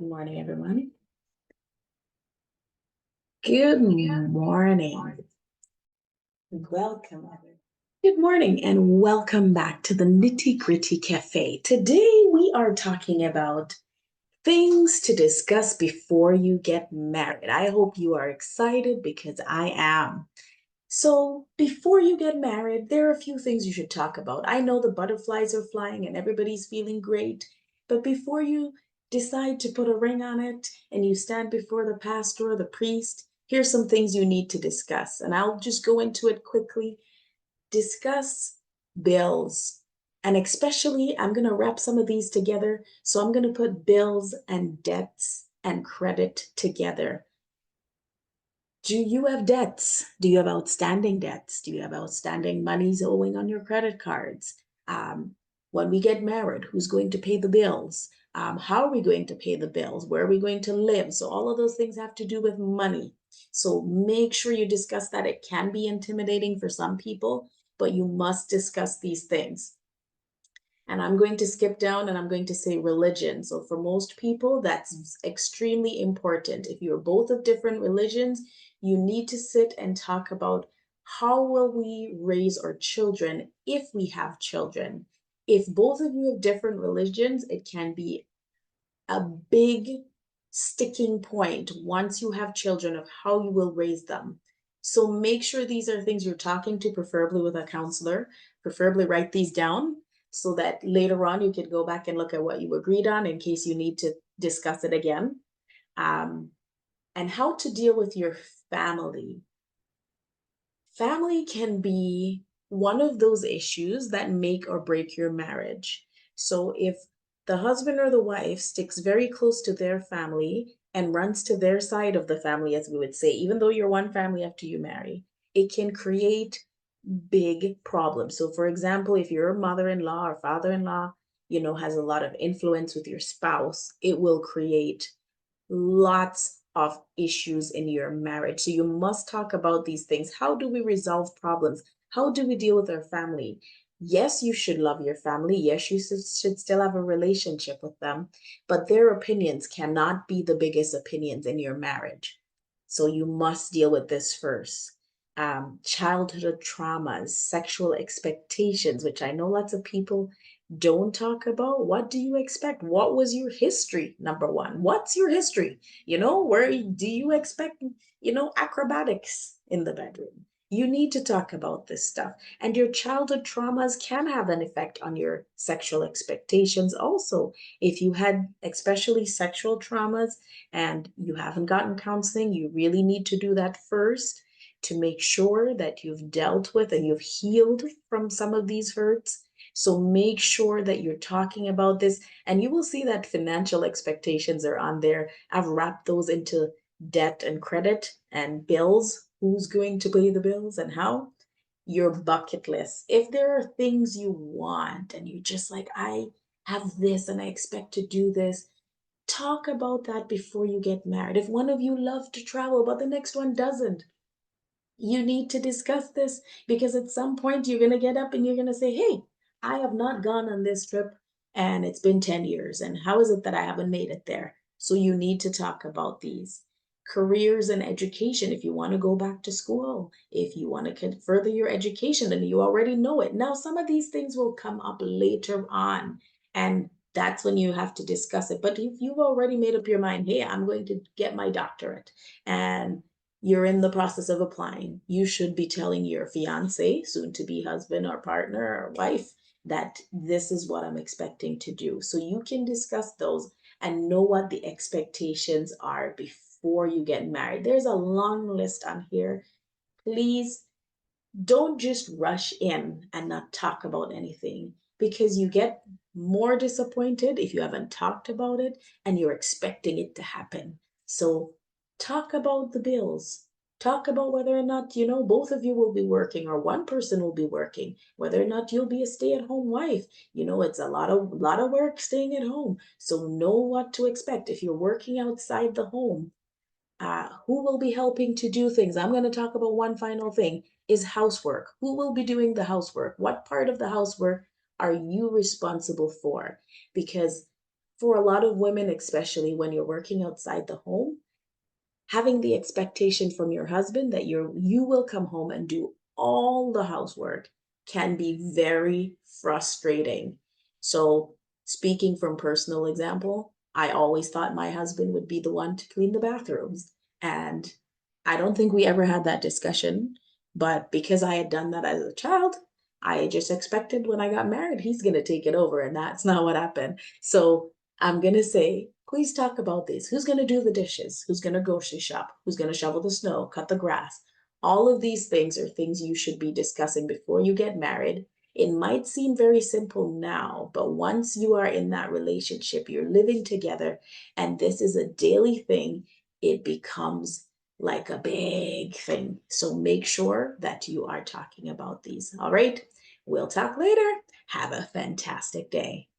Morning, everyone. Good morning. Welcome, everyone. Good morning, and welcome back to the Nitty Gritty Cafe. Today, we are talking about things to discuss before you get married. I hope you are excited because I am. So, before you get married, there are a few things you should talk about. I know the butterflies are flying and everybody's feeling great, but before you decide to put a ring on it and you stand before the pastor or the priest, here's some things you need to discuss. And I'll just go into it quickly. Discuss bills. And especially, I'm going to wrap some of these together. So, I'm going to put bills and debts and credit together. Do you have debts? Do you have outstanding debts? Do you have outstanding monies owing on your credit cards? Um, when we get married, who's going to pay the bills? How are we going to pay the bills? Where are we going to live? So, all of those things have to do with money. So, make sure you discuss that. It can be intimidating for some people, but you must discuss these things. And I'm going to skip down and I'm going to say religion. So for most people, that's extremely important. If you're both of different religions, you need to sit and talk about how will we raise our children if we have children. If both of you have different religions, it can be a big sticking point once you have children of how you will raise them. So make sure these are things you're talking to, preferably with a counselor. Preferably write these down so that later on you can go back and look at what you agreed on in case you need to discuss it again. Um, and how to deal with your family. Family can be one of those issues that make or break your marriage. So if the husband or the wife sticks very close to their family and runs to their side of the family, as we would say, even though you're one family after you marry, it can create big problems. So, for example, if your mother-in-law or father-in-law, has a lot of influence with your spouse, it will create lots of issues in your marriage. So you must talk about these things. How do we resolve problems? How do we deal with our family? Yes, you should love your family. Yes, you should still have a relationship with them, but their opinions cannot be the biggest opinions in your marriage. So you must deal with this first. Childhood traumas, sexual expectations, which I know lots of people don't talk about. What do you expect? What was your history? Number one, what's your history? Where do you expect, acrobatics in the bedroom? You need to talk about this stuff. And your childhood traumas can have an effect on your sexual expectations also. If you had especially sexual traumas and you haven't gotten counseling, you really need to do that first to make sure that you've dealt with and you've healed from some of these hurts. So make sure that you're talking about this, and you will see that financial expectations are on there. I've wrapped those into debt and credit and bills. Who's going to pay the bills and how? Your bucket list. If there are things you want and you're just like, I have this and I expect to do this, talk about that before you get married. If one of you loves to travel, but the next one doesn't, you need to discuss this because at some point you're going to get up and you're going to say, hey, I have not gone on this trip and it's been 10 years. And how is it that I haven't made it there? So you need to talk about these careers and education. If you want to go back to school, if you want to further your education, and you already know it. Now, some of these things will come up later on. And that's when you have to discuss it. But if you've already made up your mind, hey, I'm going to get my doctorate, and you're in the process of applying, you should be telling your fiance, soon to be husband or partner or wife, that this is what I'm expecting to do. So you can discuss those and know what the expectations are before you get married. There's a long list on here. Please don't just rush in and not talk about anything because you get more disappointed if you haven't talked about it and you're expecting it to happen. So talk about the bills. Talk about whether or not, both of you will be working or one person will be working, whether or not you'll be a stay-at-home wife. It's a lot of work staying at home. So know what to expect. If you're working outside the home, who will be helping to do things? I'm going to talk about one final thing is housework. Who will be doing the housework? What part of the housework are you responsible for? Because For a lot of women, especially when you're working outside the home, having the expectation from your husband that you will come home and do all the housework can be very frustrating. So, speaking from personal example, I always thought my husband would be the one to clean the bathrooms. And I don't think we ever had that discussion. But because I had done that as a child, I just expected when I got married, he's going to take it over. And that's not what happened. So I'm going to say, please talk about this. Who's going to do the dishes? Who's going to grocery shop? Who's going to shovel the snow, cut the grass? All of these things are things you should be discussing before you get married. It might seem very simple now, but once you are in that relationship, you're living together, and this is a daily thing, it becomes like a big thing. So make sure that you are talking about these. All right. We'll talk later. Have a fantastic day.